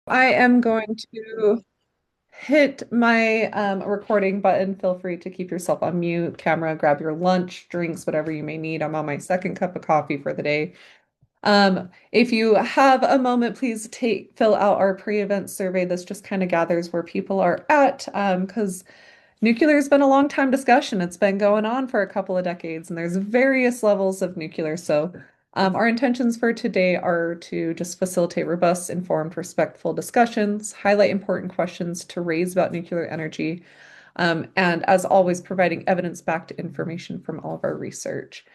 I am going to hit my recording button. Feel free to keep yourself on mute, camera, grab your lunch, drinks, whatever you may need. I'm on my second cup of coffee for the day. If you have a moment, please fill out our pre-event survey. This just kind of gathers where people are at, because nuclear has been a long time discussion. It's been going on for a couple of decades, and there's various levels of nuclear. So, our intentions for today are to just facilitate robust, informed, respectful discussions, highlight important questions to raise about nuclear energy, and as always, providing evidence-backed information from all of our research.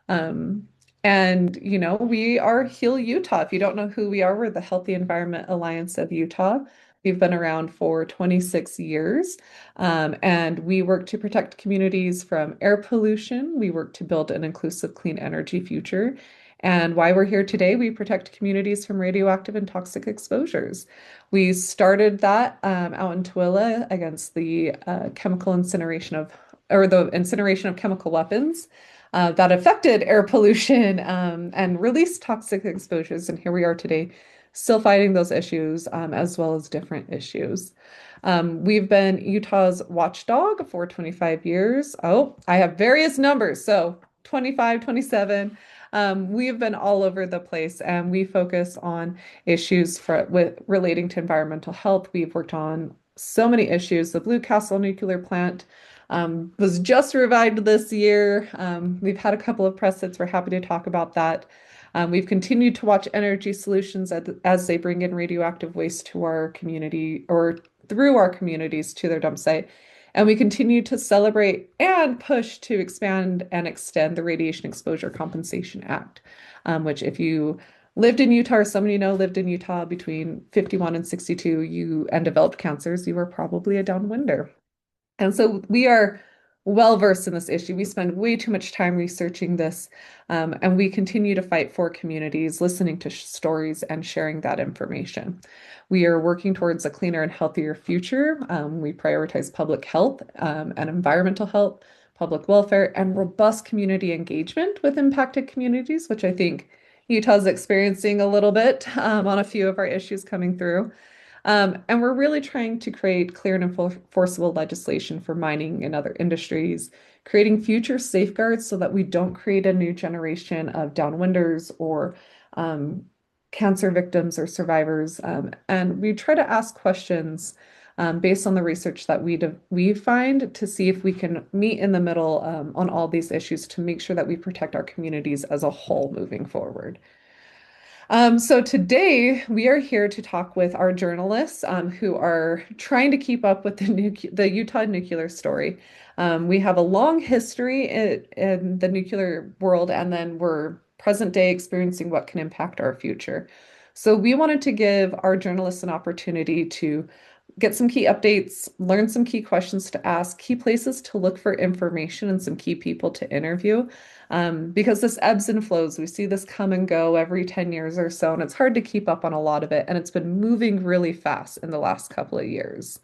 Um, we are Heal Utah. If you don't know who we are, we're the Healthy Environment Alliance of Utah. We've been around for 26 years, and we work to protect communities from air pollution. We work to build an inclusive, clean energy future. And why we're here today, we protect communities from radioactive and toxic exposures. We started that out in Tooele against the chemical incineration of, or the incineration of chemical weapons that affected air pollution and released toxic exposures. And here we are today, still fighting those issues as well as different issues. We've been Utah's watchdog for 25 years. Oh, I have various numbers. So 25, 27. We've been all over the place and we focus on issues with relating to environmental health. We've worked on so many issues. The Blue Castle nuclear plant was just revived this year. We've had a couple of press hits. We're happy to talk about that. We've continued to watch energy solutions as they bring in radioactive waste to our community or through our communities to their dump site. And we continue to celebrate and push to expand and extend the Radiation Exposure Compensation Act, which if you lived in Utah or somebody you know lived in Utah between 51 and 62, and developed cancers, you were probably a downwinder. And so we are well versed in this issue. We spend way too much time researching this, and we continue to fight for communities, listening to stories and sharing that information. We are working towards a cleaner and healthier future. We prioritize public health and environmental health, public welfare, and robust community engagement with impacted communities, which I think Utah's experiencing a little bit on a few of our issues coming through. And we're really trying to create clear and enforceable legislation for mining and other industries, creating future safeguards so that we don't create a new generation of downwinders or um, cancer victims or survivors. And we try to ask questions based on the research that we find to see if we can meet in the middle on all these issues to make sure that we protect our communities as a whole moving forward. So today we are here to talk with our journalists who are trying to keep up with the Utah nuclear story. We have a long history in the nuclear world, and then we're present day experiencing what can impact our future. So we wanted to give our journalists an opportunity to get some key updates, learn some key questions to ask, key places to look for information, and some key people to interview. Because this ebbs and flows. We see this come and go every 10 years or so, and it's hard to keep up on a lot of it. And it's been moving really fast in the last couple of years.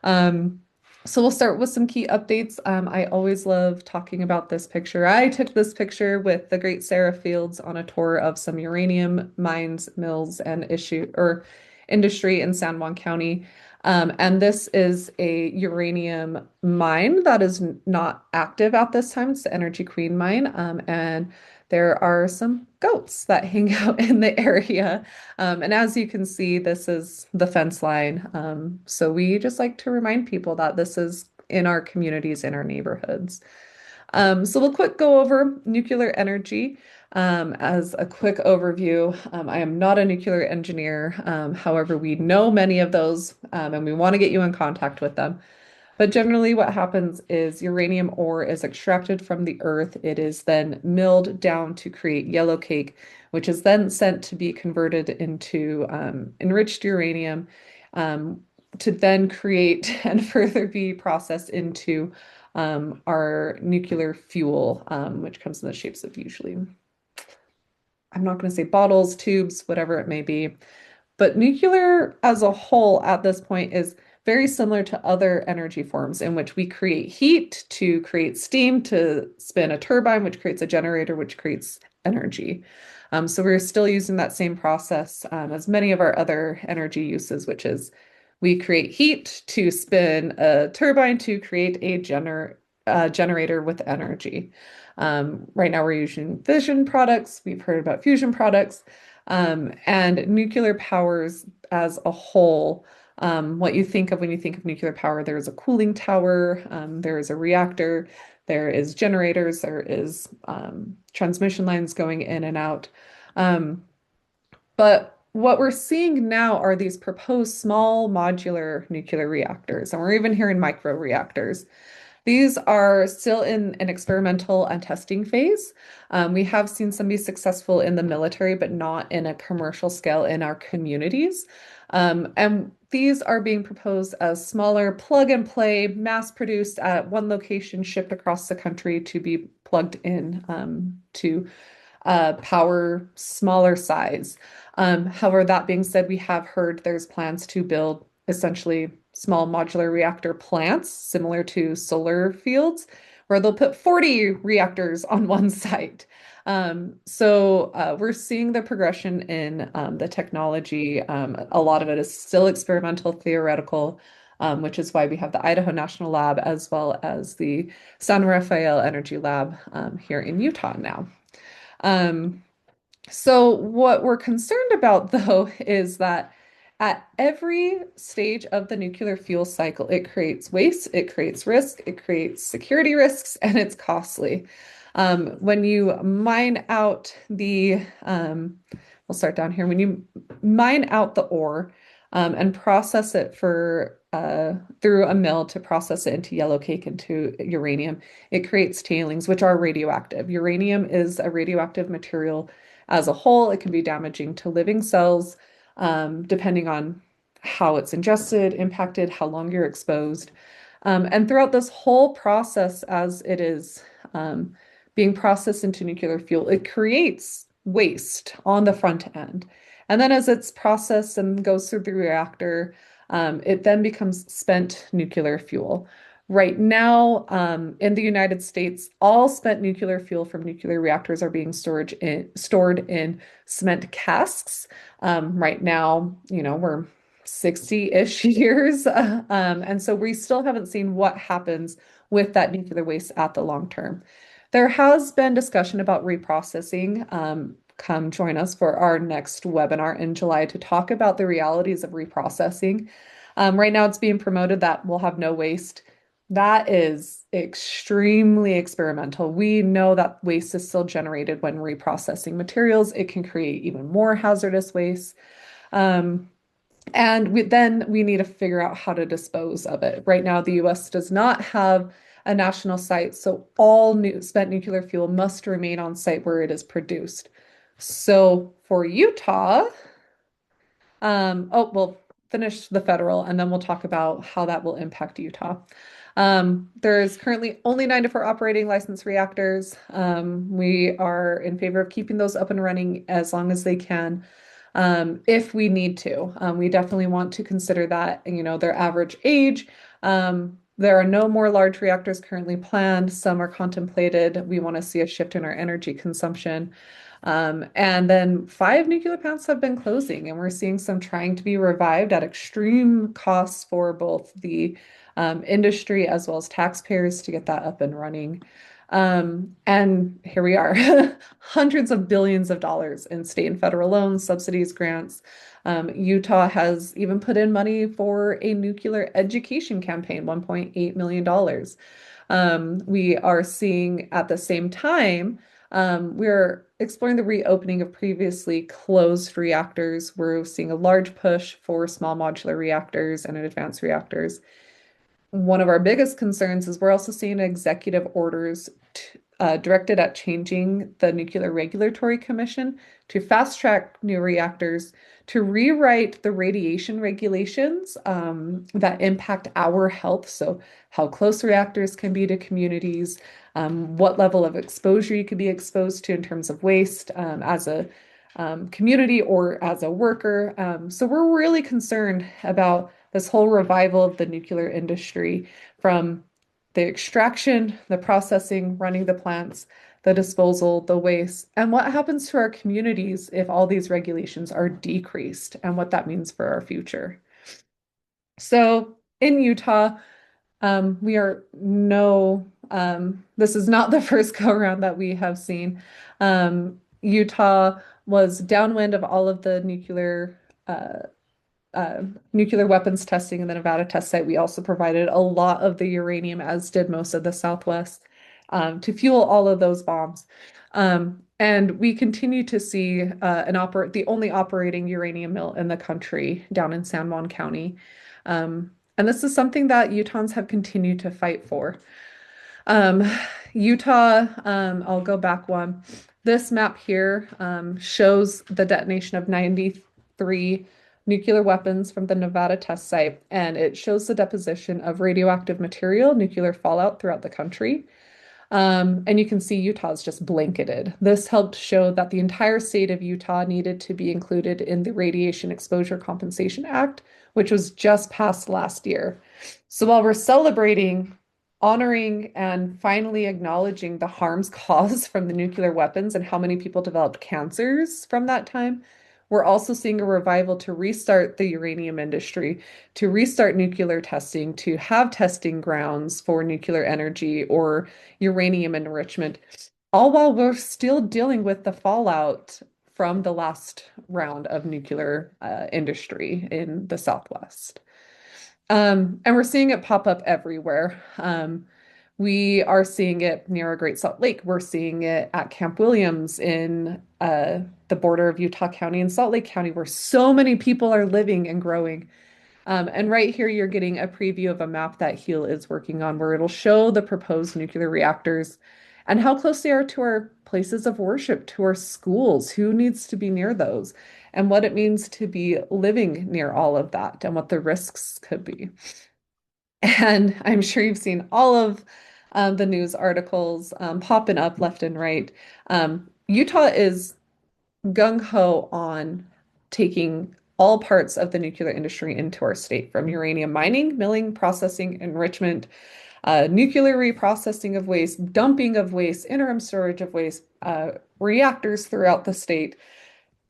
Um, so we'll start with some key updates. I always love talking about this picture. I took this picture with the great Sarah Fields on a tour of some uranium mines, mills, and issue or industry in San Juan County. And this is a uranium mine that is not active at this time. It's the Energy Queen mine. And there are some goats that hang out in the area. And as you can see, this is the fence line. So we just like to remind people that this is in our communities, in our neighborhoods. So we'll quick go over nuclear energy. As a quick overview, I am not a nuclear engineer. However, we know many of those, and we want to get you in contact with them. But generally, what happens is uranium ore is extracted from the earth. It is then milled down to create yellow cake, which is then sent to be converted into enriched uranium to then create and further be processed into our nuclear fuel, which comes in the shapes of usually, I'm not going to say bottles, tubes, whatever it may be. But nuclear as a whole at this point is very similar to other energy forms in which we create heat to create steam to spin a turbine, which creates a generator, which creates energy. So we're still using that same process as many of our other energy uses, which is we create heat to spin a turbine to create a generator with energy. Right now, we're using fission products. We've heard about fusion products, and nuclear powers as a whole. What you think of when you think of nuclear power, there is a cooling tower, there is a reactor, there is generators, there is transmission lines going in and out. Um, but what we're seeing now are these proposed small modular nuclear reactors, and we're even hearing micro reactors. These are still in an experimental and testing phase. We have seen some be successful in the military, but not in a commercial scale in our communities. And these are being proposed as smaller plug and play, mass produced at one location, shipped across the country to be plugged in to power smaller size. However, that being said, we have heard there's plans to build essentially small modular reactor plants similar to solar fields, where they'll put 40 reactors on one site. We're seeing the progression in the technology. A lot of it is still experimental, theoretical, which is why we have the Idaho National Lab as well as the San Rafael Energy Lab here in Utah now. Um, so what we're concerned about, though, is that at every stage of the nuclear fuel cycle, it creates waste, it creates risk, it creates security risks, and it's costly. When you mine out we'll start down here. When you mine out the ore and process it through a mill to process it into yellow cake into uranium, it creates tailings, which are radioactive. Uranium is a radioactive material as a whole. It can be damaging to living cells, depending on how it's ingested, impacted, how long you're exposed. And throughout this whole process, as it is being processed into nuclear fuel, it creates waste on the front end. And then as it's processed and goes through the reactor, it then becomes spent nuclear fuel. Right now, in the United States, all spent nuclear fuel from nuclear reactors are being stored in cement casks. Right now, we're 60-ish years. And so we still haven't seen what happens with that nuclear waste at the long term. There has been discussion about reprocessing. Come join us for our next webinar in July to talk about the realities of reprocessing. Right now, it's being promoted that we'll have no waste. That is extremely experimental. We know that waste is still generated when reprocessing materials. It can create even more hazardous waste. Then we need to figure out how to dispose of it. Right now, the US does not have a national site, so all spent nuclear fuel must remain on site where it is produced. So for Utah, we'll finish the federal and then we'll talk about how that will impact Utah. There's currently only 94 operating licensed reactors. We are in favor of keeping those up and running as long as they can, if we need to. We definitely want to consider that, their average age. There are no more large reactors currently planned. Some are contemplated. We want to see a shift in our energy consumption. And then 5 nuclear plants have been closing, and we're seeing some trying to be revived at extreme costs for both the industry as well as taxpayers to get that up and running. And here we are, hundreds of billions of dollars in state and federal loans, subsidies, grants. Utah has even put in money for a nuclear education campaign, $1.8 million. We are seeing at the same time, we're exploring the reopening of previously closed reactors. We're seeing a large push for small modular reactors and advanced reactors. One of our biggest concerns is we're also seeing executive orders directed at changing the Nuclear Regulatory Commission to fast track new reactors, to rewrite the radiation regulations that impact our health. So, how close reactors can be to communities, what level of exposure you could be exposed to in terms of waste as a community or as a worker. So, we're really concerned about this whole revival of the nuclear industry from the extraction, the processing, running the plants, the disposal, the waste, and what happens to our communities if all these regulations are decreased and what that means for our future. So in Utah, we are no, this is not the first go around that we have seen. Utah was downwind of all of the uh, nuclear weapons testing in the Nevada test site. We also provided a lot of the uranium, as did most of the Southwest, to fuel all of those bombs. And we continue to see the only operating uranium mill in the country down in San Juan County. And this is something that Utahns have continued to fight for. Um, Utah, I'll go back one. This map here shows the detonation of 93 nuclear weapons from the Nevada test site, and it shows the deposition of radioactive material, nuclear fallout throughout the country. And you can see Utah's just blanketed. This helped show that the entire state of Utah needed to be included in the Radiation Exposure Compensation Act, which was just passed last year. So while we're celebrating, honoring, and finally acknowledging the harms caused from the nuclear weapons and how many people developed cancers from that time, we're also seeing a revival to restart the uranium industry, to restart nuclear testing, to have testing grounds for nuclear energy or uranium enrichment, all while we're still dealing with the fallout from the last round of nuclear industry in the Southwest. And we're seeing it pop up everywhere. We are seeing it near our Great Salt Lake. We're seeing it at Camp Williams in the border of Utah County and Salt Lake County, where so many people are living and growing. And right here, you're getting a preview of a map that HEAL is working on, where it'll show the proposed nuclear reactors and how close they are to our places of worship, to our schools, who needs to be near those, and what it means to be living near all of that, and what the risks could be. And I'm sure you've seen all of the news articles popping up left and right. Utah is gung-ho on taking all parts of the nuclear industry into our state, from uranium mining, milling, processing, enrichment, nuclear reprocessing of waste, dumping of waste, interim storage of waste, reactors throughout the state.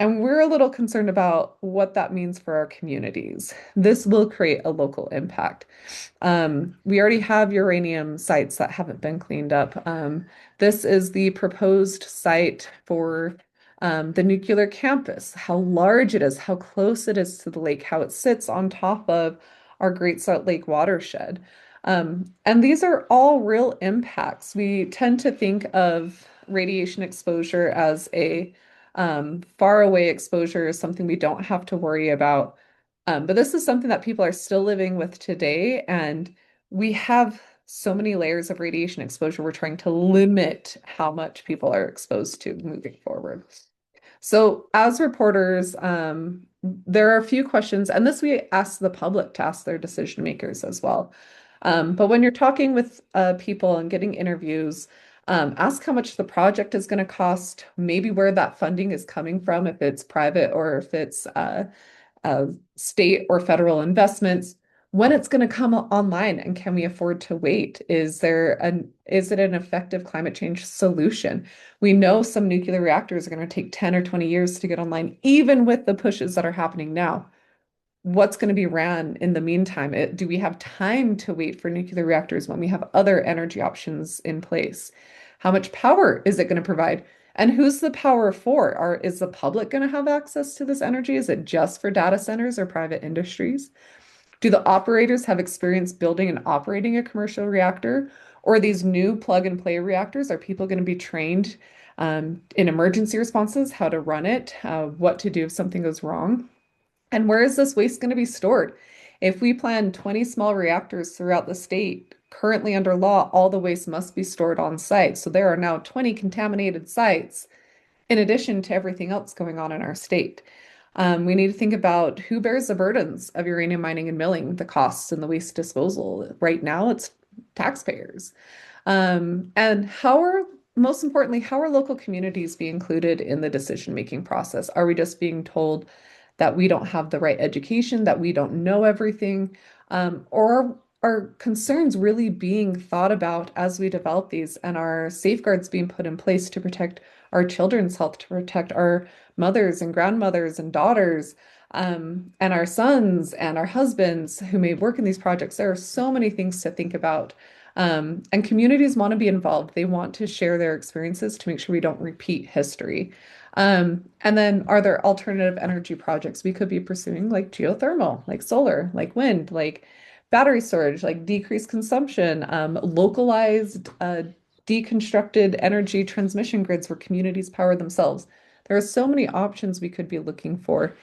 And we're a little concerned about what that means for our communities. This will create a local impact. We already have uranium sites that haven't been cleaned up. This is the proposed site for the nuclear campus, how large it is, how close it is to the lake, how it sits on top of our Great Salt Lake watershed. And these are all real impacts. We tend to think of radiation exposure as a far away exposure, is something we don't have to worry about. But this is something that people are still living with today, and we have so many layers of radiation exposure. We're trying to limit how much people are exposed to moving forward. So, as reporters, there are a few questions, and this we ask the public to ask their decision makers as well. But when you're talking with people and getting interviews, ask how much the project is going to cost, maybe where that funding is coming from, if it's private or if it's state or federal investments, when it's going to come online, and can we afford to wait? Is it an effective climate change solution? We know some nuclear reactors are going to take 10 or 20 years to get online, even with the pushes that are happening now. What's going to be ran in the meantime? Do we have time to wait for nuclear reactors when we have other energy options in place? How much power is it going to provide? And who's the power for? Is the public going to have access to this energy? Is it just for data centers or private industries? Do the operators have experience building and operating a commercial reactor? Or these new plug and play reactors, are people going to be trained in emergency responses, how to run it, what to do if something goes wrong? And where is this waste going to be stored? If we plan 20 small reactors throughout the state, currently under law, all the waste must be stored on site. So there are now 20 contaminated sites in addition to everything else going on in our state. We need to think about who bears the burdens of uranium mining and milling, the costs and the waste disposal. Right now, it's taxpayers. And most importantly, how are local communities being included in the decision-making process? Are we just being told that we don't have the right education, that we don't know everything? Or are concerns really being thought about as we develop these and are safeguards being put in place to protect our children's health, to protect our mothers and grandmothers and daughters, and our sons and our husbands who may work in these projects? There are so many things to think about. And communities want to be involved. They want to share their experiences to make sure we don't repeat history. And then are there alternative energy projects we could be pursuing, like geothermal, like solar, like wind, like battery storage, like decreased consumption, localized, deconstructed energy transmission grids where communities power themselves. There are so many options we could be looking for.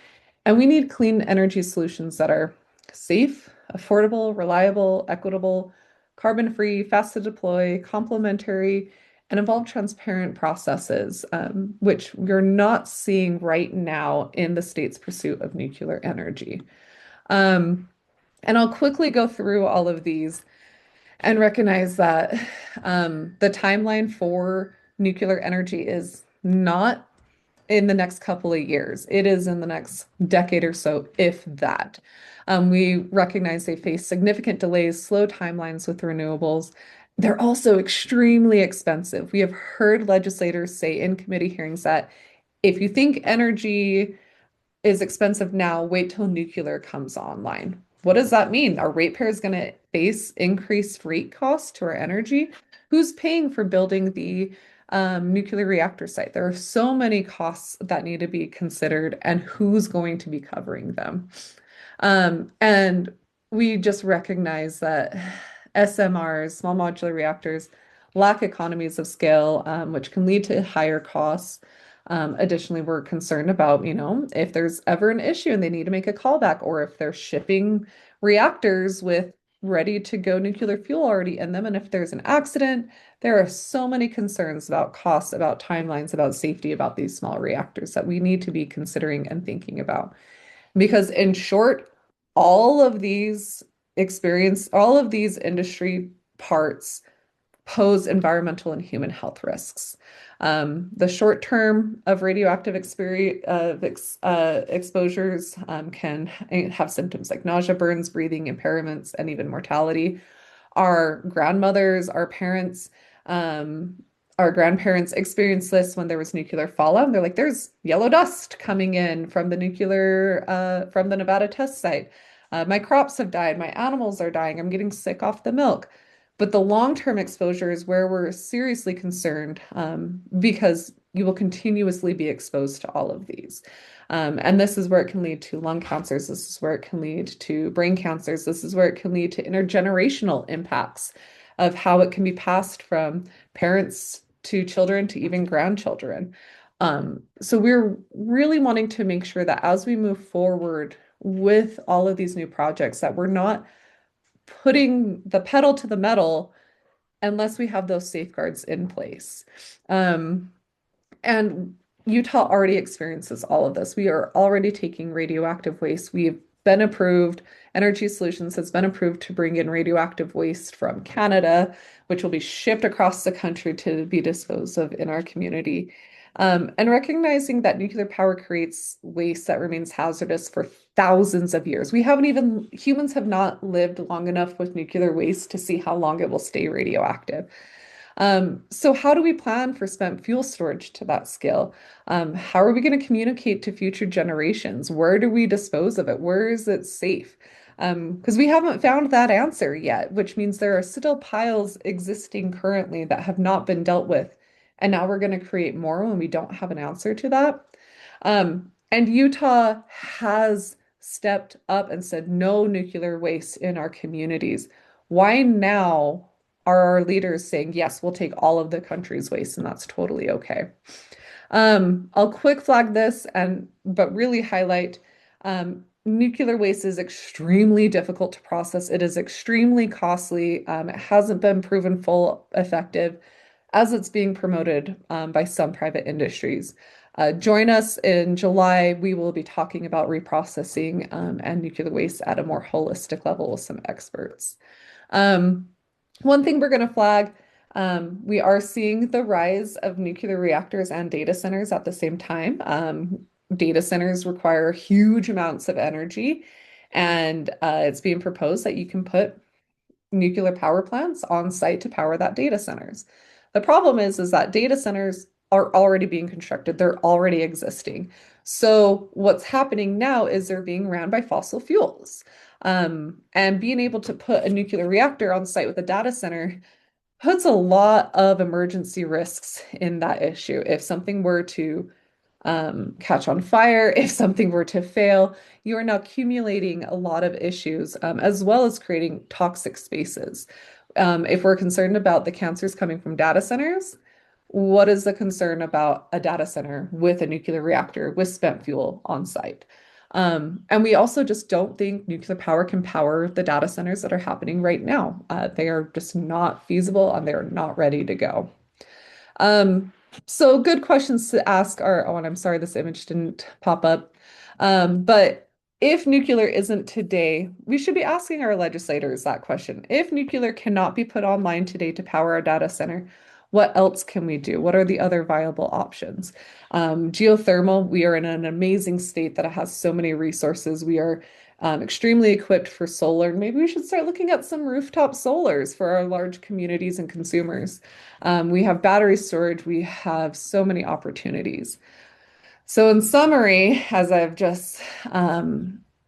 And we need clean energy solutions that are safe, affordable, reliable, equitable, carbon-free, fast to deploy, complementary, and involve transparent processes, which we're not seeing right now in the state's pursuit of nuclear energy. Um, and I'll quickly go through all of these and recognize that the timeline for nuclear energy is not in the next couple of years. It is in the next decade or so, if that. We recognize they face significant delays, slow timelines with renewables. They're also extremely expensive. We have heard legislators say in committee hearings that if you think energy is expensive now, wait till nuclear comes online. What does that mean? Are ratepayers going to face increased rate costs to our energy? Who's paying for building the nuclear reactor site? There are so many costs that need to be considered, and who's going to be covering them? And we just recognize that SMRs, small modular reactors, lack economies of scale, which can lead to higher costs. Additionally, we're concerned about, if there's ever an issue and they need to make a callback, or if they're shipping reactors with ready to go nuclear fuel already in them. And if there's an accident, there are so many concerns about costs, about timelines, about safety, about these small reactors that we need to be considering and thinking about. Because in short, all of these industry parts pose environmental and human health risks. The short term of radioactive exposures can have symptoms like nausea, burns, breathing impairments, and even mortality. Our grandmothers, um, our grandparents experienced this when there was nuclear fallout. They're like, there's yellow dust coming in from from the Nevada test site. My crops have died. My animals are dying. I'm getting sick off the milk. But the long-term exposure is where we're seriously concerned, because you will continuously be exposed to all of these. And this is where it can lead to lung cancers. This is where it can lead to brain cancers. This is where it can lead to intergenerational impacts of how it can be passed from parents to children to even grandchildren. So we're really wanting to make sure that as we move forward with all of these new projects, that we're not putting the pedal to the metal unless we have those safeguards in place. Um, and Utah already experiences all of this. We are already taking radioactive waste. We've been approved, Energy Solutions has been approved to bring in radioactive waste from Canada, which will be shipped across the country to be disposed of in our community. And recognizing that nuclear power creates waste that remains hazardous for thousands of years. Humans have not lived long enough with nuclear waste to see how long it will stay radioactive. So how do we plan for spent fuel storage to that scale? How are we going to communicate to future generations? Where do we dispose of it? Where is it safe? Because we haven't found that answer yet, which means there are still piles existing currently that have not been dealt with. And now we're going to create more when we don't have an answer to that. And Utah has stepped up and said no nuclear waste in our communities. Why now are our leaders saying, yes, we'll take all of the country's waste, and that's totally okay? I'll quick flag this but really highlight nuclear waste is extremely difficult to process. It is extremely costly. It hasn't been proven full effective as it's being promoted by some private industries. Join us in July. We will be talking about reprocessing and nuclear waste at a more holistic level with some experts. Um, One thing we're going to flag, we are seeing the rise of nuclear reactors and data centers at the same time. Data centers require huge amounts of energy, and it's being proposed that you can put nuclear power plants on site to power that data centers. The problem is that data centers are already being constructed. They're already existing. So what's happening now is they're being ran by fossil fuels. And being able to put a nuclear reactor on site with a data center puts a lot of emergency risks in that issue. If something were to catch on fire, if something were to fail, you are now accumulating a lot of issues, as well as creating toxic spaces. If we're concerned about the cancers coming from data centers, what is the concern about a data center with a nuclear reactor with spent fuel on site? And we also just don't think nuclear power can power the data centers that are happening right now. They are just not feasible and they're not ready to go. Um, so good questions to ask are, oh, and I'm sorry this image didn't pop up. But if nuclear isn't today, we should be asking our legislators that question. If nuclear cannot be put online today to power our data center, what else can we do? What are the other viable options? Geothermal, we are in an amazing state that has so many resources. We are extremely equipped for solar. Maybe we should start looking at some rooftop solars for our large communities and consumers. We have battery storage. We have so many opportunities. So, in summary, as I've just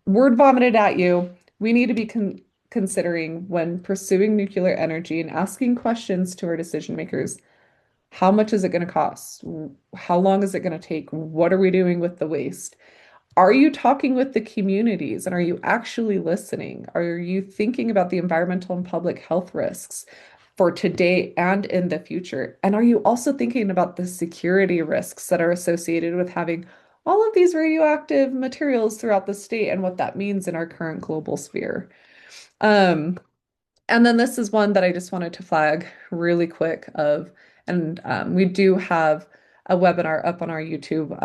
word vomited at you, we need to be considering when pursuing nuclear energy and asking questions to our decision makers. How much is it going to cost? How long is it going to take? What are we doing with the waste? Are you talking with the communities and are you actually listening? Are you thinking about the environmental and public health risks for today and in the future? And are you also thinking about the security risks that are associated with having all of these radioactive materials throughout the state and what that means in our current global sphere? Um, and then this is one that I just wanted to flag really quick of, and we do have a webinar up on our YouTube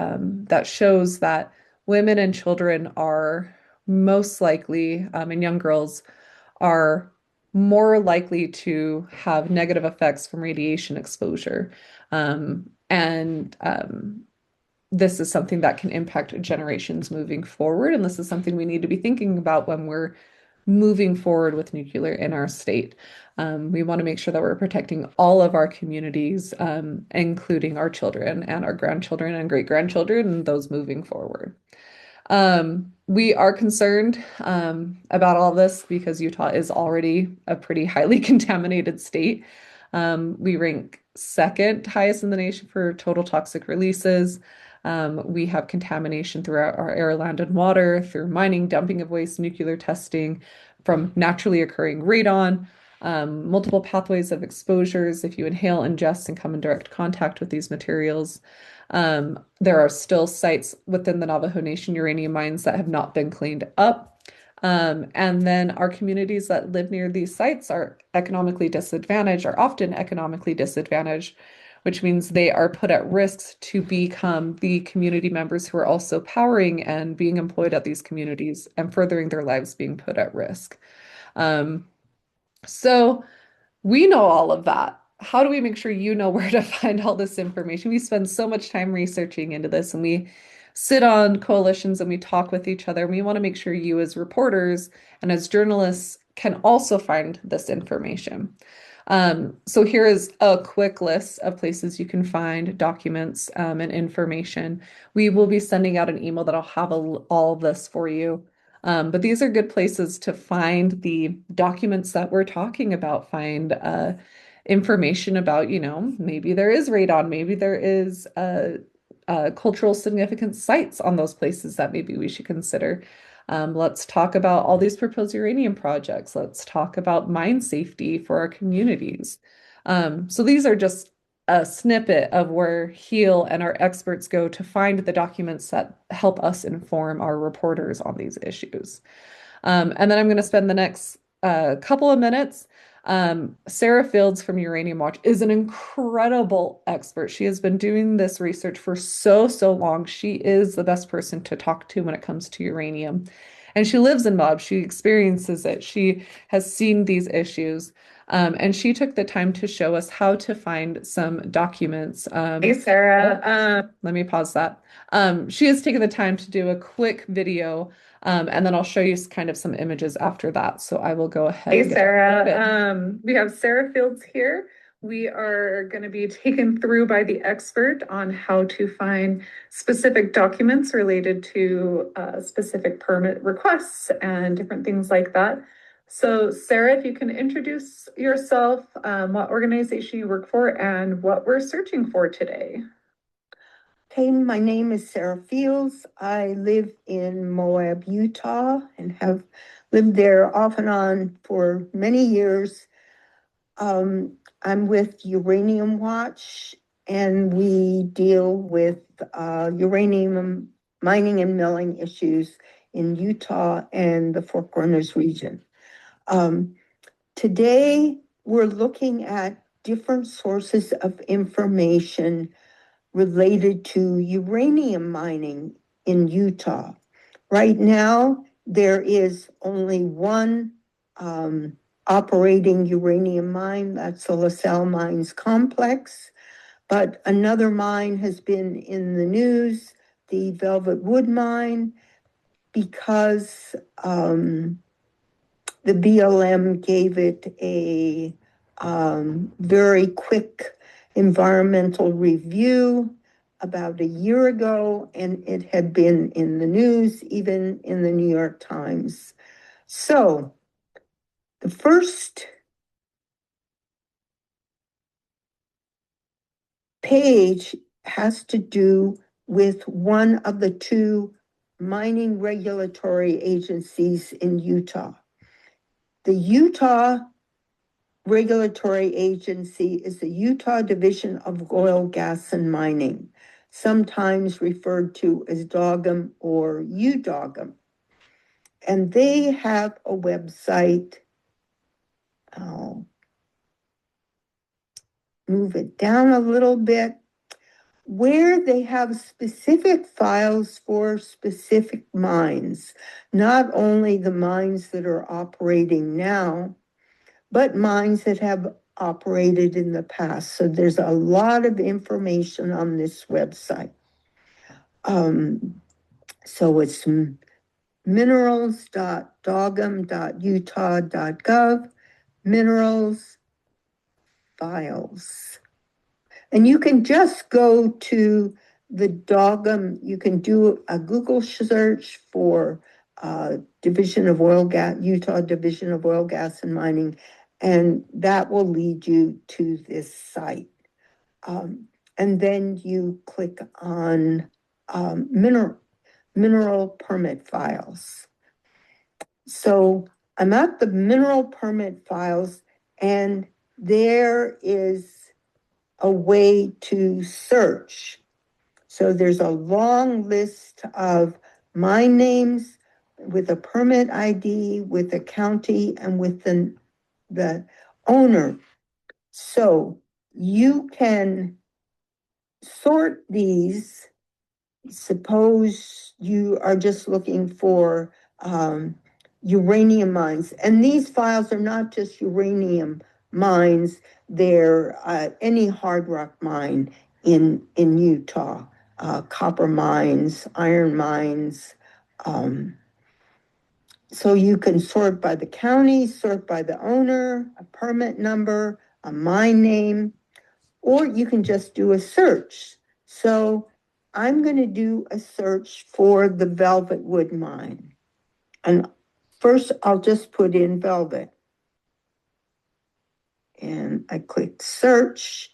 that shows that women and children are most likely, and young girls are more likely to have negative effects from radiation exposure. And this is something that can impact generations moving forward. And this is something we need to be thinking about when we're moving forward with nuclear in our state. We want to make sure that we're protecting all of our communities, including our children and our grandchildren and great grandchildren and those moving forward. We are concerned about all this because Utah is already a pretty highly contaminated state. We rank second highest in the nation for total toxic releases. We have contamination throughout our air, land, and water through mining, dumping of waste, nuclear testing from naturally occurring radon, multiple pathways of exposures if you inhale, ingest, and come in direct contact with these materials. There are still sites within the Navajo Nation uranium mines that have not been cleaned up. And then our communities that live near these sites are economically disadvantaged, are often economically disadvantaged, which means they are put at risk to become the community members who are also powering and being employed at these communities and furthering their lives being put at risk. Um, so we know all of that. How do we make sure you know where to find all this information? We spend so much time researching into this and we sit on coalitions and we talk with each other. We want to make sure you, as reporters and as journalists, can also find this information. So here is a quick list of places you can find documents and information. We will be sending out an email that'll have all of this for you. But these are good places to find the documents that we're talking about, find information about, maybe there is radon, maybe there is cultural significant sites on those places that maybe we should consider. Let's talk about all these proposed uranium projects. Let's talk about mine safety for our communities. So these are just a snippet of where HEAL and our experts go to find the documents that help us inform our reporters on these issues. And then I'm going to spend the next couple of minutes. Sarah Fields from Uranium Watch is an incredible expert. She has been doing this research for so long. She is the best person to talk to when it comes to uranium. And she lives in Moab. She experiences it. She has seen these issues. And she took the time to show us how to find some documents. Hey, Sarah. Let me pause that. She has taken the time to do a quick video And then I'll show you kind of some images after that. So I will go ahead Hey, and get Sarah. started. We have Sarah Fields here. We are going to be taken through by the expert on how to find specific documents related to specific permit requests and different things like that. So, Sarah, if you can introduce yourself, what organization you work for, and what we're searching for today. Okay, my name is Sarah Fields. I live in Moab, Utah, and have lived there off and on for many years. I'm with Uranium Watch, and we deal with uranium mining and milling issues in Utah and the Four Corners region. Um, Today, we're looking at different sources of information related to uranium mining in Utah. Right now, there is only one operating uranium mine, that's the LaSalle Mines Complex, but another mine has been in the news, the Velvet Wood Mine, because the BLM gave it a very quick environmental review about a year ago, and it had been in the news, even in the New York Times. So the first page has to do with one of the two mining regulatory agencies in Utah. The Utah regulatory agency is the Utah Division of Oil, Gas, and Mining, sometimes referred to as DOGM or UDOGM. And they have a website. I'll move it down a little bit, where they have specific files for specific mines, not only the mines that are operating now, but mines that have operated in the past. So there's a lot of information on this website. So it's minerals.dogm.utah.gov, minerals files. And you can just go to the DOGM, you can do a Google search for Division of Oil, Gas, Utah Division of Oil, Gas, and Mining, and that will lead you to this site. And then you click on mineral permit files. So I'm at the mineral permit files, and there is a way to search. So there's a long list of mine names with a permit ID, with a county, and with the owner. So you can sort these. Suppose you are just looking for uranium mines, and these files are not just uranium mines, they're any hard rock mine in Utah, copper mines, iron mines. So you can sort by the county, sort by the owner, a permit number, a mine name, or you can just do a search. So I'm going to do a search for the Velvet Wood Mine. And first, I'll just put in Velvet. And I click search.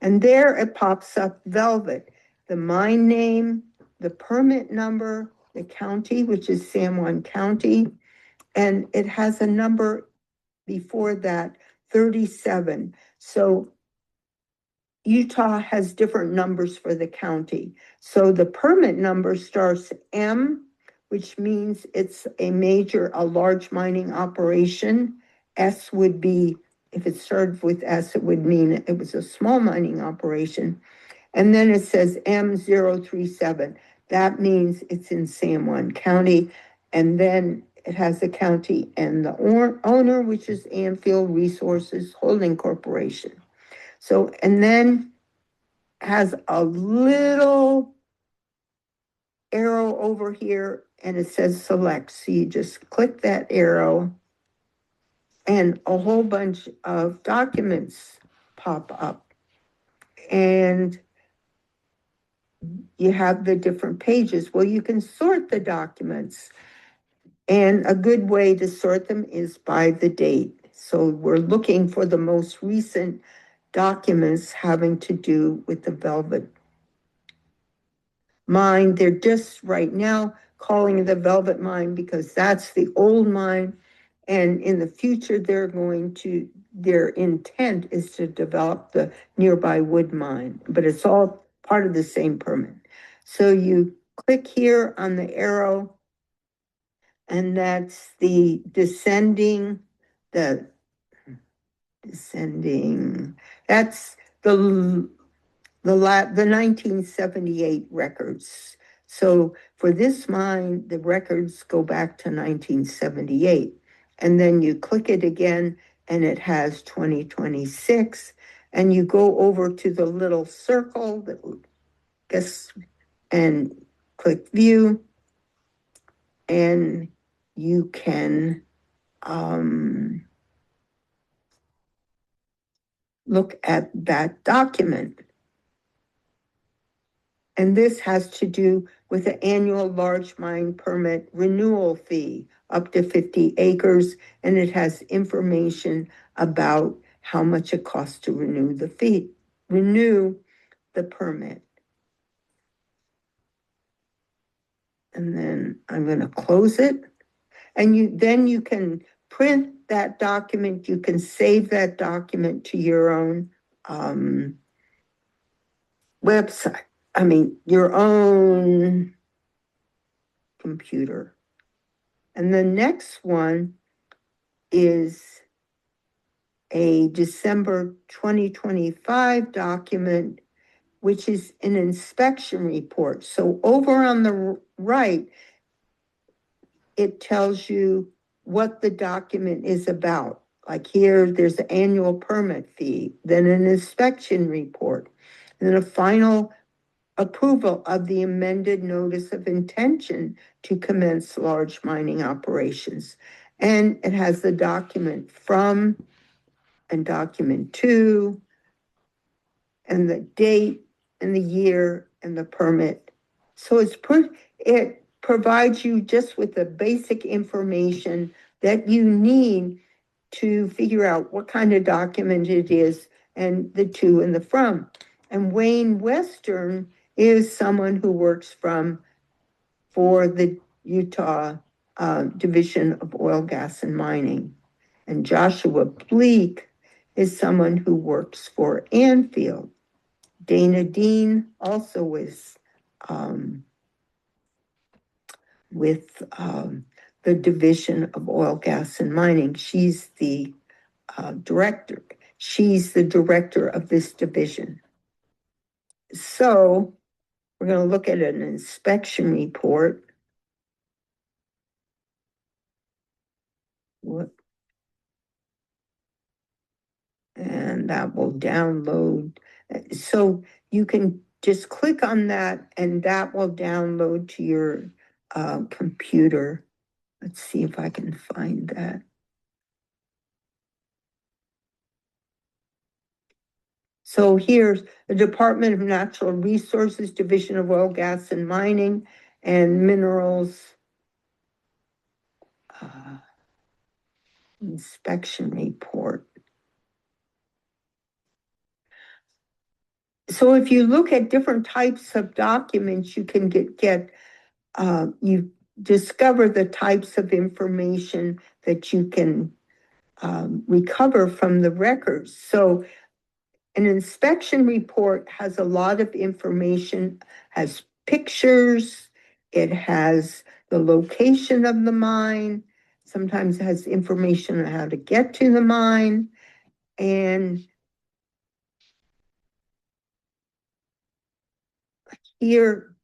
And there it pops up Velvet, the mine name, the permit number, the county, which is San Juan County. And it has a number before that, 37. So Utah has different numbers for the county. So the permit number starts M, which means it's a large mining operation. S would be, if it started with S, it would mean it was a small mining operation. And then it says M037. That means it's in San Juan County. And then it has the county and the owner, which is Anfield Resources Holding Corporation. So, and then has a little arrow over here, and it says select. So you just click that arrow and a whole bunch of documents pop up. And you have the different pages. Well, you can sort the documents. And a good way to sort them is by the date. So we're looking for the most recent documents having to do with the Velvet Mine. They're just right now calling it the Velvet Mine because that's the old mine. And in the future, their intent is to develop the nearby wood mine, but it's all part of the same permit. So you click here on the arrow, and that's the descending, the descending, that's the 1978 records. So for this mine, the records go back to 1978. And then you click it again and it has 2026. And you go over to the little circle that guess and click view, and you can look at that document. And this has to do with the annual large mine permit renewal fee up to 50 acres. And it has information about how much it costs to renew the permit. And then I'm going to close it. And then you can print that document. You can save that document to your own website. Your own computer. And the next one is a December 2025 document, which is an inspection report. So over on the right, it tells you what the document is about. Like here, there's the annual permit fee, then an inspection report, and then a final approval of the amended notice of intention to commence large mining operations. And it has the document from and document to, and the date and the year and the permit. So it provides you just with the basic information that you need to figure out what kind of document it is, and the to and the from. And Wayne Western is someone who works for the Utah Division of Oil, Gas, and Mining. And Joshua Bleak is someone who works for Anfield. Dana Dean also is with the Division of Oil, Gas, and Mining. She's the director. She's the director of this division. So we're going to look at an inspection report. And that will download. So you can just click on that and that will download to your computer. Let's see if I can find that. So here's the Department of Natural Resources, Division of Oil, Gas, and Mining and Minerals inspection report. So if you look at different types of documents, you can you discover the types of information that you can recover from the records. So an inspection report has a lot of information, has pictures, it has the location of the mine, sometimes it has information on how to get to the mine, and here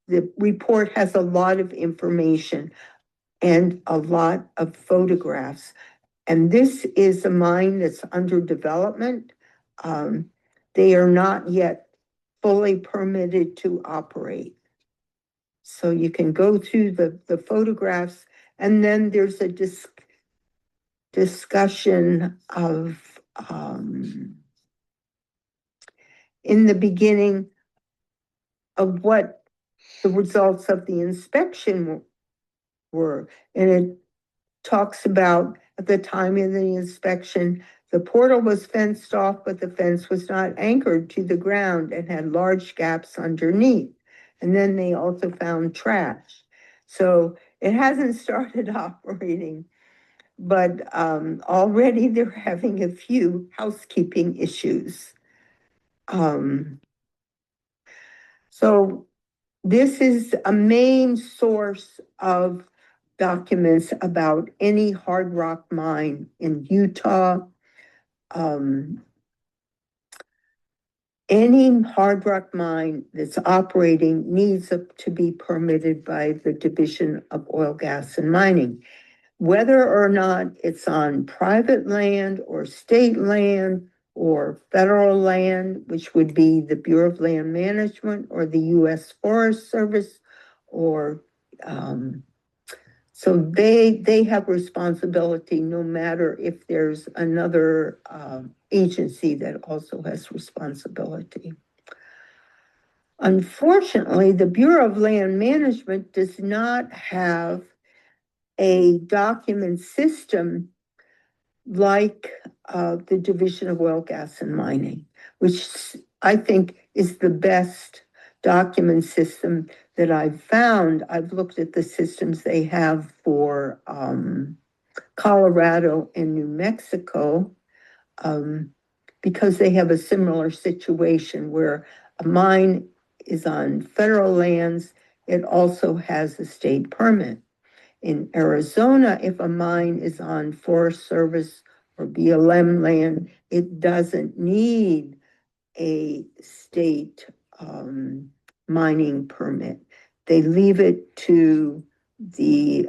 the report has a lot of information and a lot of photographs. And this is a mine that's under development. They are not yet fully permitted to operate. So you can go through the photographs, and then there's a discussion of in the beginning of what the results of the inspection were. And it talks about at the time of the inspection, the portal was fenced off, but the fence was not anchored to the ground and had large gaps underneath. And then they also found trash. So it hasn't started operating, but already they're having a few housekeeping issues. So this is a main source of documents about any hard rock mine in Utah. Any hard rock mine that's operating needs to be permitted by the Division of Oil, Gas, and Mining. Whether or not it's on private land or state land or federal land, which would be the Bureau of Land Management or the U.S. Forest Service, or so they have responsibility no matter if there's another agency that also has responsibility. Unfortunately, the Bureau of Land Management does not have a document system like the Division of Oil, Gas, and Mining, which I think is the best document system that I've found. I've looked at the systems they have for Colorado and New Mexico, because they have a similar situation where a mine is on federal lands. It also has a state permit. In Arizona, if a mine is on Forest Service or BLM land, it doesn't need a state mining permit. They leave it to the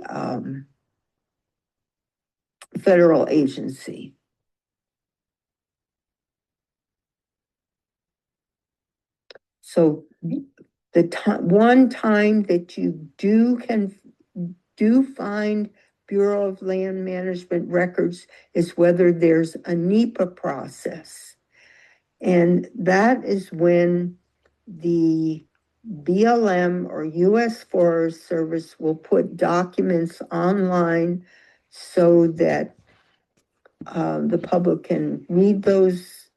federal agency. So one time that you do find Bureau of Land Management records is whether there's a NEPA process. And that is when the BLM or U.S. Forest Service will put documents online so that the public can read those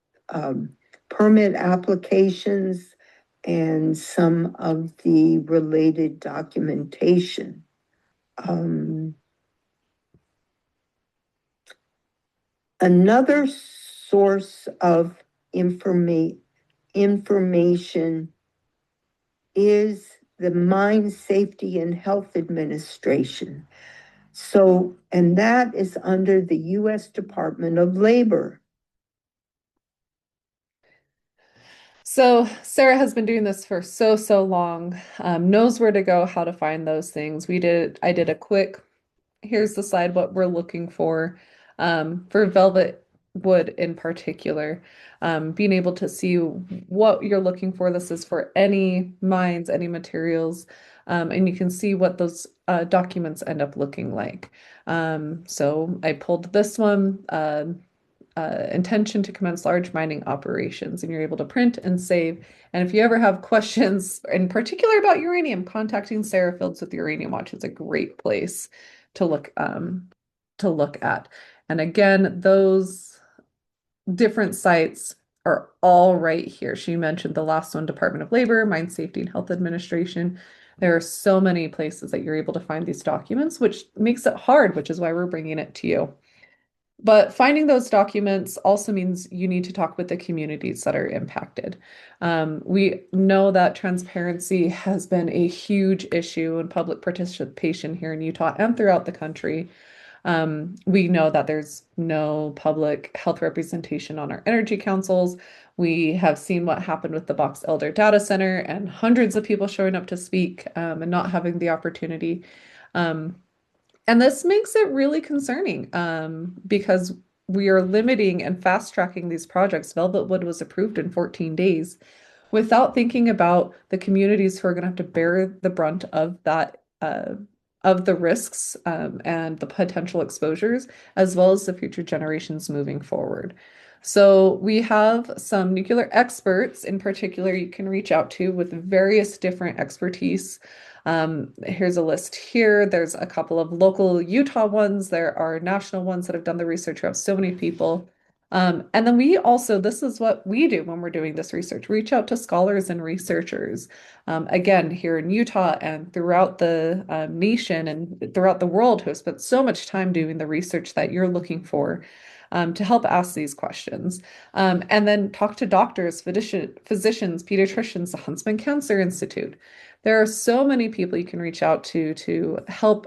permit applications and some of the related documentation. Another source of information is the Mine Safety and Health Administration. So, and that is under the U.S. Department of Labor. So Sarah has been doing this for so long, knows where to go, how to find those things. I did a quick, here's the slide, what we're looking for velvet wood in particular, being able to see what you're looking for. This is for any mines, any materials, and you can see what those documents end up looking like. So I pulled this one, intention to commence large mining operations, and you're able to print and save. And if you ever have questions in particular about uranium, contacting Sarah Fields with Uranium Watch is a great place to look at. And again, those different sites are all right here. She mentioned the last one, Department of Labor, Mine Safety and Health Administration. There are so many places that you're able to find these documents, which makes it hard, which is why we're bringing it to you. But finding those documents also means you need to talk with the communities that are impacted. We know that transparency has been a huge issue in public participation here in Utah and throughout the country. We know that there's no public health representation on our energy councils. We have seen what happened with the Box Elder Data Center and hundreds of people showing up to speak and not having the opportunity. And this makes it really concerning because we are limiting and fast tracking these projects. Velvet Wood was approved in 14 days. without thinking about the communities who are going to have to bear the brunt of that, of the risks, and the potential exposures, as well as the future generations moving forward. So we have some nuclear experts in particular you can reach out to with various different expertise. Here's a list here. There's a couple of local Utah ones. There are national ones that have done the research. We have so many people. And then we also, this is what we do when we're doing this research, reach out to scholars and researchers, again, here in Utah and throughout the nation and throughout the world who have spent so much time doing the research that you're looking for, to help ask these questions. And then talk to doctors, physicians, pediatricians, the Huntsman Cancer Institute. There are so many people you can reach out to help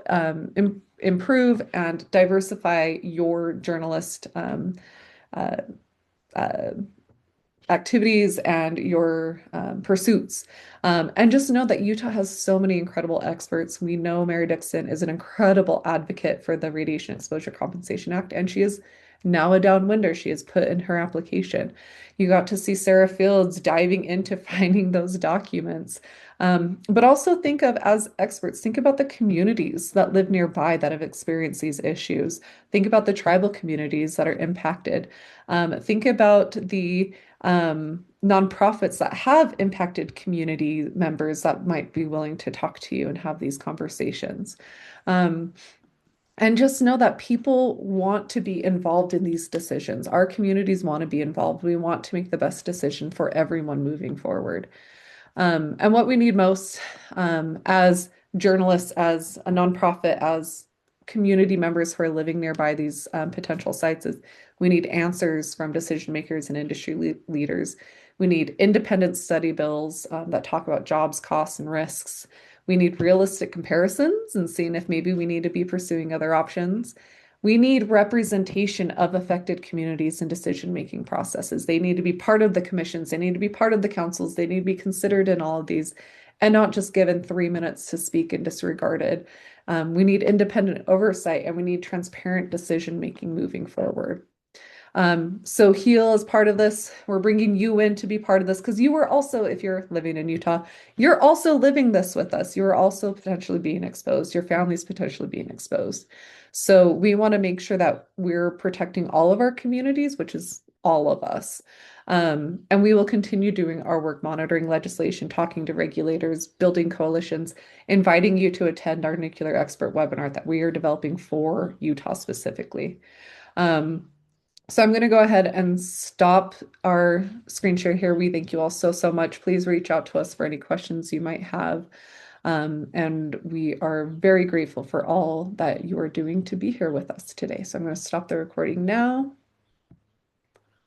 improve and diversify your journalist uh, uh, activities and your pursuits. And just know that Utah has so many incredible experts. We know Mary Dixon is an incredible advocate for the Radiation Exposure Compensation Act, and she is now a downwinder. She has put in her application. You got to see Sarah Fields diving into finding those documents. But also think of, as experts, think about the communities that live nearby that have experienced these issues. Think about the tribal communities that are impacted. Think about the nonprofits that have impacted community members that might be willing to talk to you and have these conversations. Um, and just know that people want to be involved in these decisions. Our communities want to be involved. We want to make the best decision for everyone moving forward. And what we need most, as journalists, as a nonprofit, as community members who are living nearby these potential sites, is we need answers from decision makers and industry leaders. We need independent study bills that talk about jobs, costs, and risks. We need realistic comparisons and seeing if maybe we need to be pursuing other options. We need representation of affected communities in decision-making processes. They need to be part of the commissions, they need to be part of the councils, they need to be considered in all of these and not just given 3 minutes to speak and disregarded. We need independent oversight and we need transparent decision-making moving forward. So HEAL is part of this. We're bringing you in to be part of this because you are also, if you're living in Utah, you're also living this with us. You are also potentially being exposed. Your family's potentially being exposed. So we want to make sure that we're protecting all of our communities, which is all of us. And we will continue doing our work, monitoring legislation, talking to regulators, building coalitions, inviting you to attend our nuclear expert webinar that we are developing for Utah specifically. So I'm going to go ahead and stop our screen share here. We thank you all so, so much. Please reach out to us for any questions you might have. And we are very grateful for all that you are doing to be here with us today. So I'm going to stop the recording now.